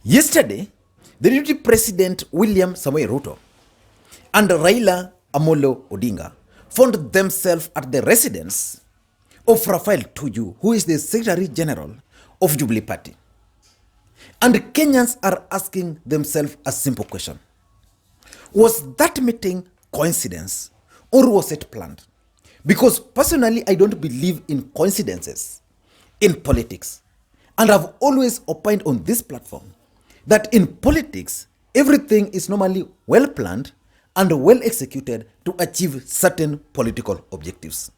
Yesterday, the Deputy President William Samoei Ruto and Raila Odinga found themselves at the residence of Raphael, who is the Secretary General of Jubilee Party. And Kenyans are asking themselves a simple question. Was that meeting coincidence or was it planned? Because personally, I don't believe in coincidences in politics. And I've always opined on this platform that in politics, everything is normally well planned and well executed to achieve certain political objectives.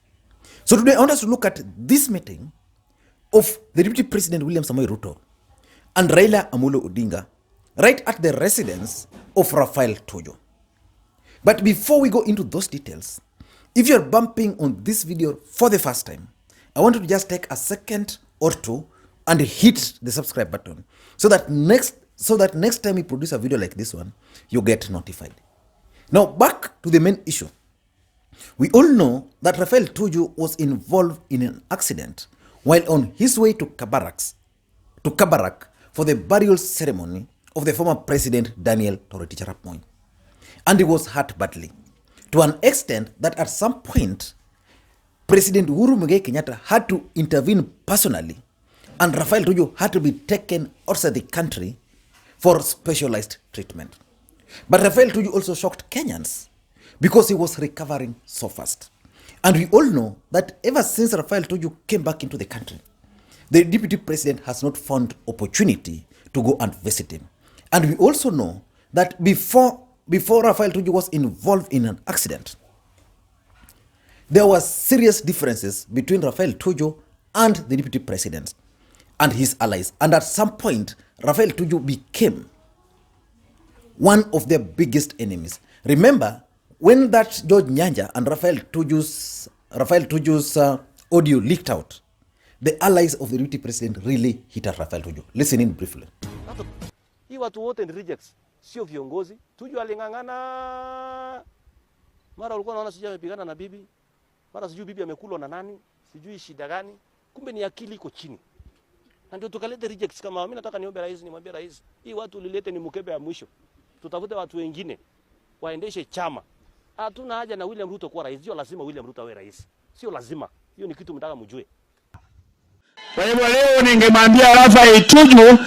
So today I want us to look at this meeting of the Deputy President William Samoei Ruto and Raila Odinga right at the residence of Raphael. But before we go into those details, if you're bumping on this video for the first time, I want you to just take a second or two and hit the subscribe button so that next time we produce a video like this one, you get notified. Now back to the main issue. We all know that Raphael was involved in an accident while on his way to Kabarak for the burial ceremony of the former president Daniel Toroitich arap Moi. And he was hurt badly, to an extent that at some point, President Uhuru Kenyatta had to intervene personally, and Raphael had to be taken outside the country for specialized treatment. But Raphael also shocked Kenyans because he was recovering so fast. And we all know that ever since Raphael came back into the country, the deputy president has not found opportunity to go and visit him. And we also know that before Raphael was involved in an accident, there were serious differences between Raphael and the deputy president and his allies. And at some point, Raphael became one of their biggest enemies. Remember, when that George Nyanja and Raphael Tuju's audio leaked out, the allies of the deputy president really hit at Raphael Listen in briefly. Hii watu wote ni rejects, sio viongozi. Tuju alingangana. Mara ulikuwa unaona sijui amepigana na bibi. Mara sijui bibi amekulwa na nani, sijui shida gani. Kumbe ni akili iko chini. Na ndio tukalete rejects kama mimi nataka niombe rais, nimwambie rais, hii watu ulilete ni mkebe ya mwisho. Tutafute watu wengine waendeshe chama. Hatuna haja na William Ruto kuwa rais. Sio lazima William Ruto awe rais. Sio lazima. Hiyo ni kitu mtaka mjue. Kwa hivyo leo ningemwambia Raphael Tuju,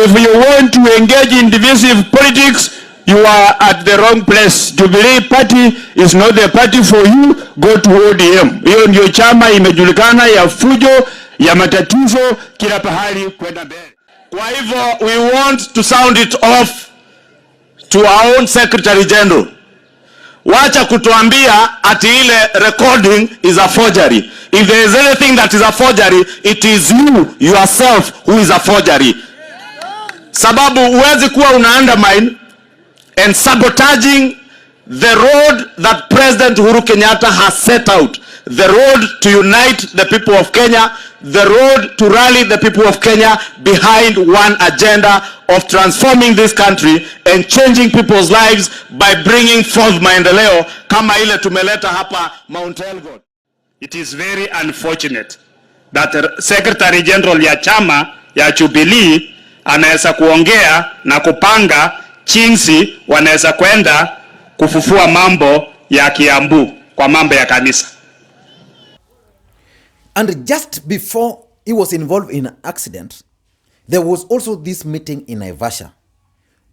if you want to engage in divisive politics, you are at the wrong place. Jubilee Party is not the party for you. Go to ODM. Hiyo ndio chama imejulikana ya fujo, ya matatizo kila pahali kwenda mbele. Kwa hivyo we want to sound it off to our own Secretary General. Wacha kutuambia ati ile recording is a forgery. If there is anything that is a forgery, it is you yourself who is a forgery. Sababu huwezi kuwa una undermine and sabotaging the road that President Uhuru Kenyatta has set out. The road to unite the people of Kenya, the road to rally the people of Kenya behind one agenda of transforming this country and changing people's lives by bringing forth maendeleo kama ile tumeleta hapa Mount Elgon. It is very unfortunate that the Secretary General ya chama ya Jubilee anaweza kuongea na kupanga jinsi wanaweza kwenda kufufua mambo ya Kiambu kwa mambo ya kanisa. And just before he was involved in an accident, there was also this meeting in Naivasha,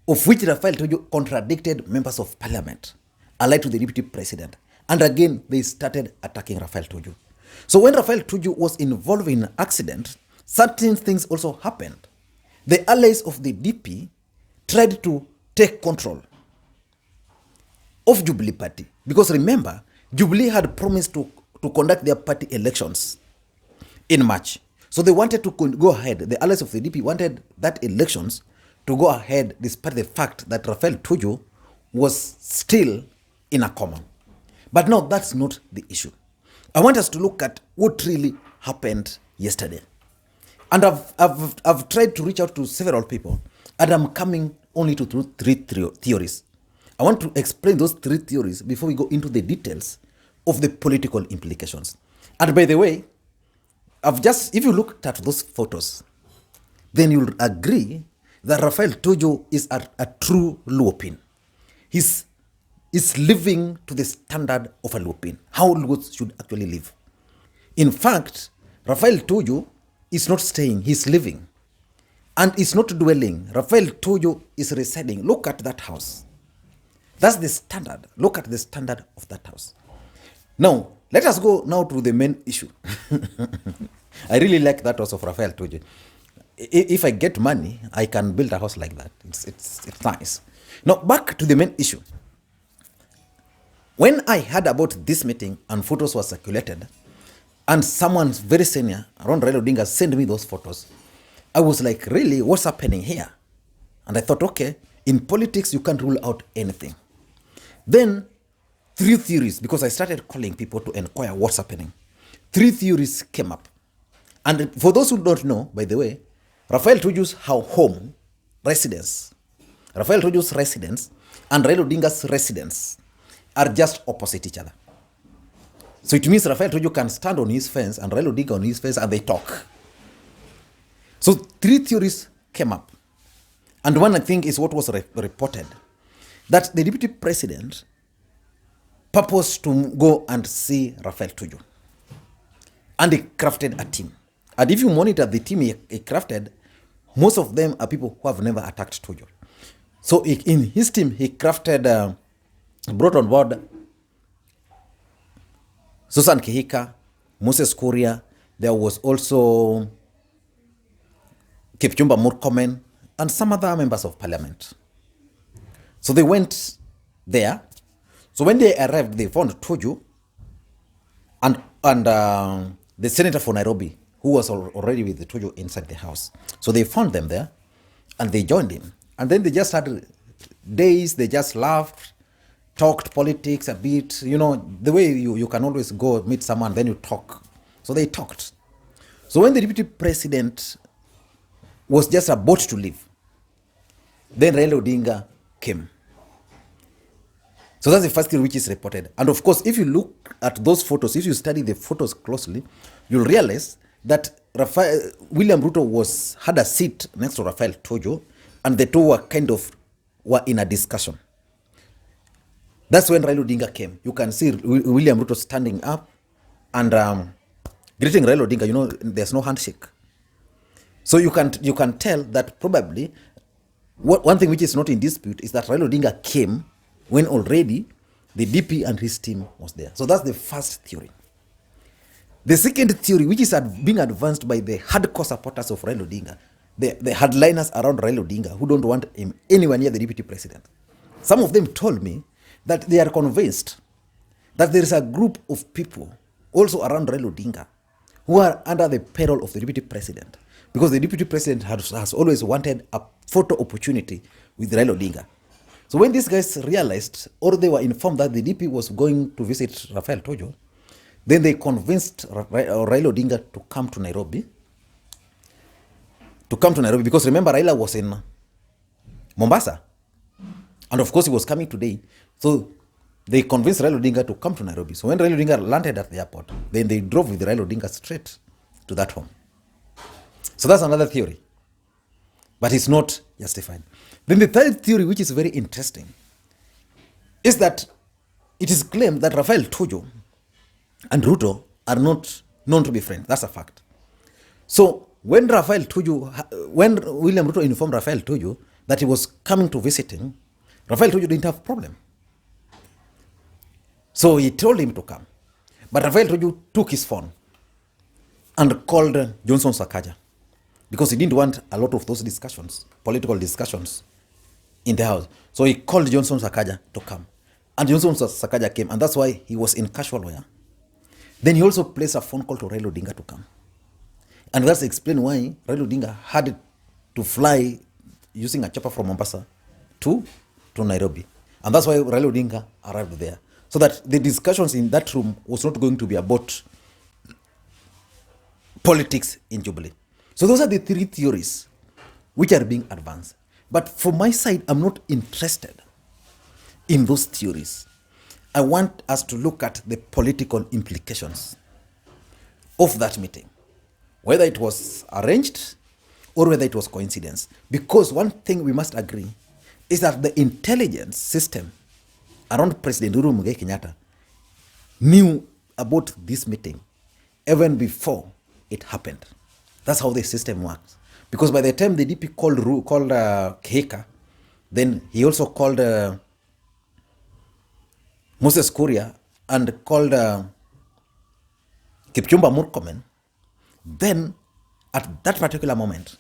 of which Raphael contradicted members of parliament, allied to the deputy president. And again, they started attacking Raphael So when Raphael was involved in an accident, certain things also happened. The allies of the DP tried to take control of Jubilee Party. Because remember, Jubilee had promised to conduct their party elections in March. So they wanted to go ahead. The allies of the DP wanted that elections to go ahead despite the fact that Raphael was still in a coma. But now that's not the issue. I want us to look at what really happened yesterday. And I've tried to reach out to several people, and I'm coming only to three theories. I want to explain those three theories before we go into the details of the political implications. And by the way, if you look at those photos, then you'll agree that Raphael Tuju is a true Luopin. He's living to the standard of a Luopin, how Luos should actually live. In fact, Raphael Tuju is not staying, he's living. And is not dwelling. Raphael Tuju is residing. Look at that house. That's the standard. Look at the standard of that house. Now, let us go now to the main issue. I really like that house of Raphael Tuju. If I get money, I can build a house like that. It's nice. Now, back to the main issue. When I heard about this meeting and photos were circulated, and someone very senior around Raila Odinga sent me those photos, I was like, really, what's happening here? And I thought, okay, in politics, you can't rule out anything. Then, 3 theories, because I started calling people to inquire what's happening. 3 theories came up. And for those who don't know, by the way, Raphael Tujus' home, residence, Raphael Tujus' residence and Raila Odinga's residence are just opposite each other. So it means Raphael Tuju can stand on his fence and Raila Odinga on his fence and they talk. So 3 theories came up. And one, I think, is what was reported, that the deputy president purposed to go and see Raphael Tuju. And he crafted a team. And if you monitor the team he crafted, most of them are people who have never attacked Tuju. So in his team, he crafted, brought on board Susan Kihika, Moses Kuria. There was also Kipchumba Murkomen, and some other members of parliament. So they went there. So when they arrived, they found Tuju and the senator for Nairobi, who was already with the Tuju inside the house. So they found them there, and they joined him. And then they just had days, they just laughed, talked politics a bit, the way you can always go meet someone, then you talk. So they talked. So when the deputy president was just about to leave, then Raila Odinga came. So that's the first thing which is reported. And of course, if you look at those photos, if you study the photos closely, you'll realize that William Ruto had a seat next to Raphael Tuju, and the two were in a discussion. That's when Raila Odinga came. You can see William Ruto standing up and greeting Raila Odinga. There's no handshake. So you can tell that probably one thing which is not in dispute is that Raila Odinga came when already the DP and his team was there. So that's the first theory. The second theory, which is being advanced by the hardcore supporters of Raila Odinga, the hardliners around Raila Odinga who don't want him anywhere near the deputy president. Some of them told me that they are convinced that there is a group of people also around Raila Odinga who are under the peril of the deputy president, because the deputy president has always wanted a photo opportunity with Raila Odinga. So when these guys realized, or they were informed that the DP was going to visit Raphael Tuju, then they convinced Raila Odinga to come to Nairobi. Because remember, Raila was in Mombasa. And of course, he was coming today. So they convinced Raila Odinga to come to Nairobi. So when Raila Odinga landed at the airport, then they drove with Raila Odinga straight to that home. So that's another theory. But it's not justified. Then the third theory, which is very interesting, is that it is claimed that Raphael Tuju and Ruto are not known to be friends. That's a fact. So when William Ruto informed Raphael Tuju that he was coming to visit him, Raphael Tuju didn't have a problem. So he told him to come. But Raphael Tuju took his phone and called Johnson Sakaja, because he didn't want a lot of those discussions, political discussions, in the house. So he called Johnson Sakaja to come. And Johnson Sakaja came, and that's why he was in casual wear. Then he also placed a phone call to Raila Odinga to come. And that's explained why Raila Odinga had to fly using a chopper from Mombasa to Nairobi. And that's why Raila Odinga arrived there. So that the discussions in that room was not going to be about politics in Jubilee. So those are the 3 theories which are being advanced. But from my side, I'm not interested in those theories. I want us to look at the political implications of that meeting, whether it was arranged or whether it was coincidence. Because one thing we must agree is that the intelligence system around President Uhuru Muigai Kenyatta knew about this meeting even before it happened. That's how the system works. Because by the time the DP called Kehika, then he also called Moses Kuria and called Kipchumba Murkomen. Then at that particular moment,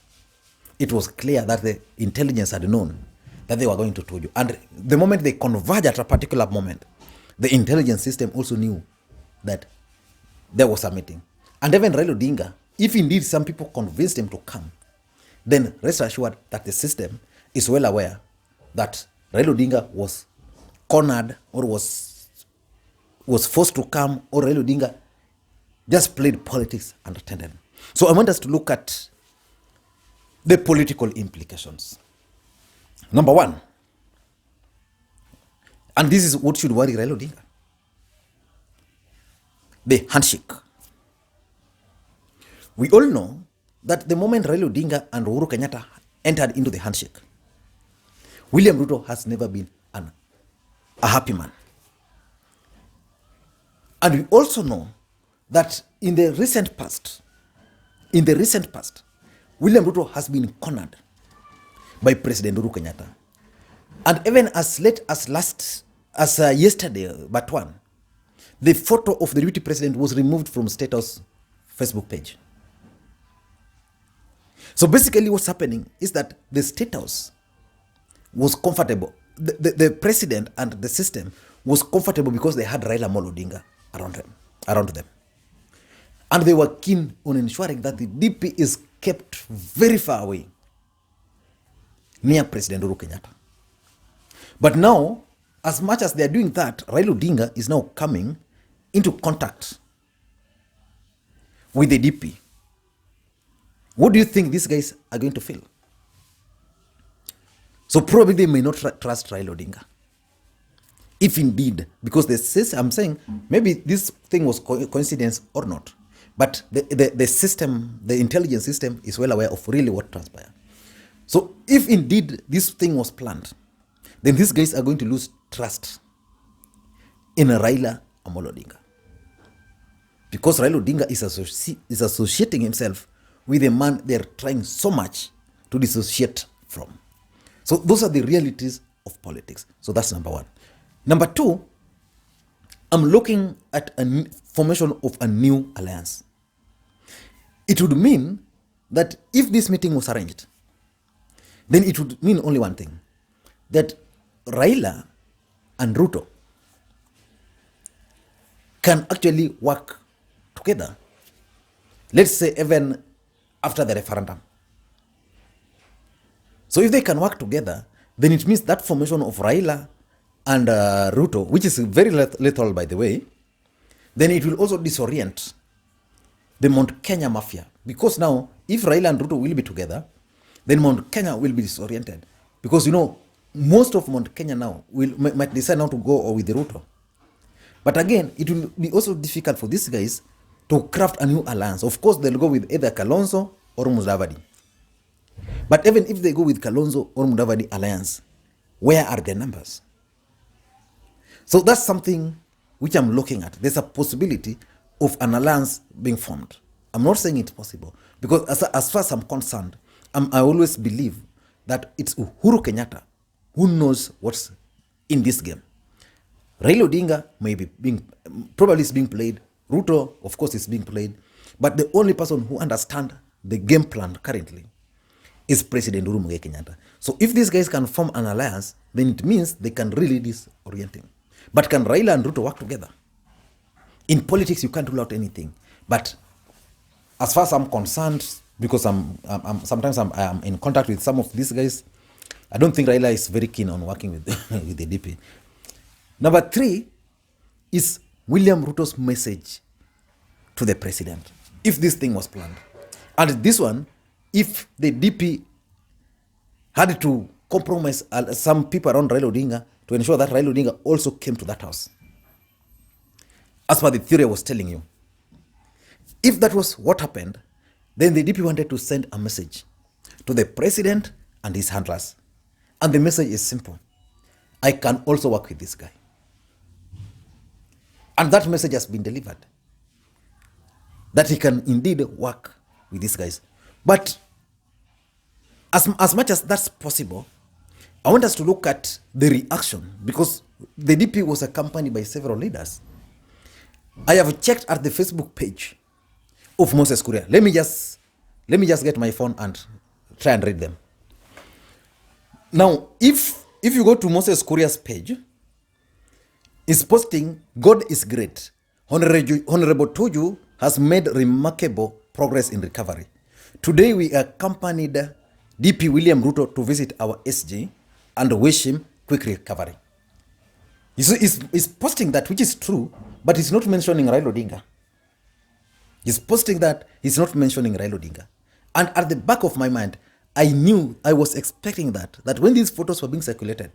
it was clear that the intelligence had known that they were going to Tuju. And the moment they converged at a particular moment, the intelligence system also knew that there was a meeting. And even Raila Odinga, if indeed some people convinced him to come, then rest assured that the system is well aware that Raila Odinga was cornered or was forced to come, or Raila Odinga just played politics and attended. So I want us to look at the political implications. Number one, and this is what should worry Raila Odinga, the handshake. We all know that the moment Raila Odinga and Uhuru Kenyatta entered into the handshake, William Ruto has never been a happy man. And we also know that in the recent past, William Ruto has been cornered by President Uhuru Kenyatta. And even as late as yesterday, but one, the photo of the deputy president was removed from State House Facebook page. So basically what's happening is that the State House was comfortable. The president and the system was comfortable because they had Raila Odinga around them. And they were keen on ensuring that the DP is kept very far away near President Uhuru Kenyatta. But now, as much as they are doing that, Raila Odinga is now coming into contact with the DP. What do you think these guys are going to feel? So probably they may not trust Raila Odinga. If indeed, because I'm saying maybe this thing was coincidence or not, but the system, the intelligence system is well aware of really what transpired. So if indeed this thing was planned, then these guys are going to lose trust in Raila Odinga. Because Raila Odinga is associating himself with a man they're trying so much to dissociate from. So those are the realities of politics. So that's number one. Number two, I'm looking at a formation of a new alliance. It would mean that if this meeting was arranged, then it would mean only one thing, that Raila and Ruto can actually work together, let's say even after the referendum. So if they can work together, then it means that formation of Raila and Ruto, which is very lethal by the way, then it will also disorient the Mount Kenya mafia. Because now, if Raila and Ruto will be together, then Mount Kenya will be disoriented. Because most of Mount Kenya now might decide not to go with the Ruto. But again, it will be also difficult for these guys to craft a new alliance. Of course, they'll go with either Kalonzo or Mudavadi. But even if they go with Kalonzo or Mudavadi alliance, where are their numbers? So that's something which I'm looking at. There's a possibility of an alliance being formed. I'm not saying it's possible, because as far as I'm concerned, I always believe that it's Uhuru Kenyatta who knows what's in this game. Raila Odinga probably is being played. Ruto, of course, is being played. But the only person who understands the game plan currently is President Uhuru Muigai Kenyatta. So if these guys can form an alliance, then it means they can really disorient him. But can Raila and Ruto work together? In politics, you can't rule out anything. But as far as I'm concerned, because sometimes I'm in contact with some of these guys, I don't think Raila is very keen on working with, with the DP. Number three is William Ruto's message to the president, if this thing was planned. And this one, if the DP had to compromise some people around Raila Odinga to ensure that Raila Odinga also came to that house, as per the theory I was telling you. If that was what happened, then the DP wanted to send a message to the president and his handlers. And the message is simple. I can also work with this guy. And that message has been delivered. That he can indeed work with these guys. But as much as that's possible, I want us to look at the reaction, because the DP was accompanied by several leaders. I have checked at the Facebook page of Moses Kuria. Let me just get my phone and try and read them. Now, if you go to Moses Kuria's page, it's posting, God is great. Honorable Tuju has made remarkable progress in recovery. Today we accompanied DP William Ruto to visit our SG and wish him quick recovery. He's posting that, which is true, but he's not mentioning Raila Odinga. He's posting that, he's not mentioning Raila Odinga. And at the back of my mind, I was expecting that when these photos were being circulated,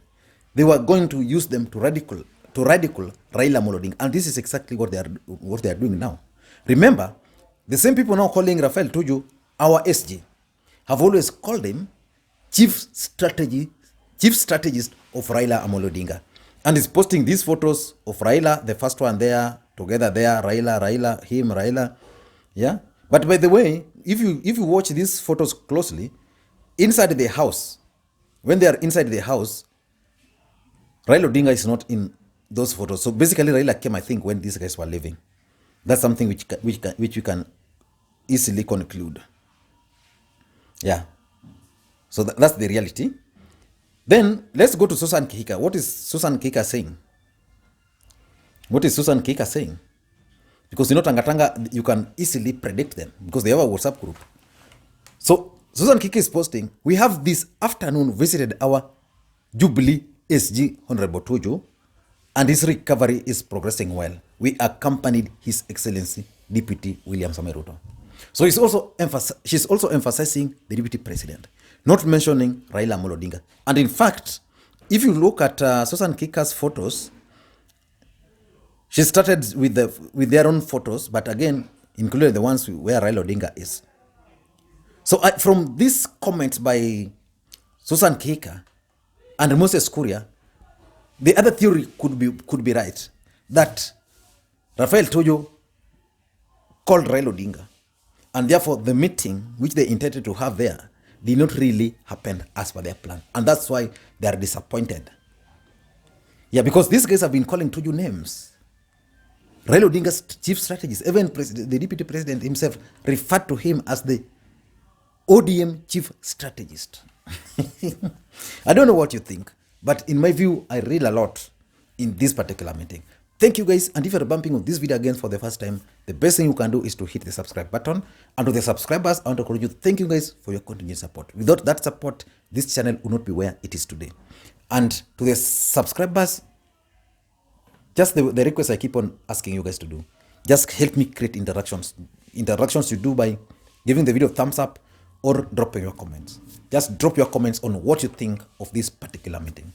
they were going to use them to ridicule Raila Odinga. And this is exactly what they are doing now. Remember, the same people now calling Raphael Tuju our SG have always called him chief strategist of Raila Odinga. And he's posting these photos of Raila, the first one there, together there, Raila, him, Raila. Yeah. But by the way, if you watch these photos closely, inside the house, when they are inside the house, Raila Odinga is not in those photos. So basically, Raila came, I think, when these guys were living. That's something which you can easily conclude. Yeah. So that's the reality. Then let's go to Susan Kihika. What is Susan Kihika saying? What is Susan Kihika saying? Because Tangatanga, you can easily predict them because they have a WhatsApp group. So Susan Kihika is posting, we have this afternoon visited our Jubilee SG Honorable Tuju, and his recovery is progressing well. We accompanied His Excellency Deputy William Samoei Ruto. So she's also emphasizing the Deputy President, not mentioning Raila Odinga. And in fact, if you look at Susan Kihika's photos, she started with their own photos, but again, included the ones where Raila Odinga is. So from these comments by Susan Kihika and Moses Kuria, the other theory could be right, that Raphael Tuju called Raila Odinga, and therefore the meeting which they intended to have there did not really happen as per their plan. And that's why they are disappointed. Yeah, because these guys have been calling Tuju names. Raila Odinga's chief strategist, even the deputy president himself, referred to him as the ODM chief strategist. I don't know what you think, but in my view, I read a lot in this particular meeting. Thank you guys, and if you're bumping on this video again for the first time, the best thing you can do is to hit the subscribe button. And to the subscribers, I want to encourage you, thank you guys for your continued support. Without that support, this channel would not be where it is today. And to the subscribers, just the request I keep on asking you guys to do, just help me create interactions. Interactions you do by giving the video a thumbs up or dropping your comments. Just drop your comments on what you think of this particular meeting.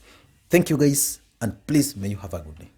Thank you guys, and please may you have a good day.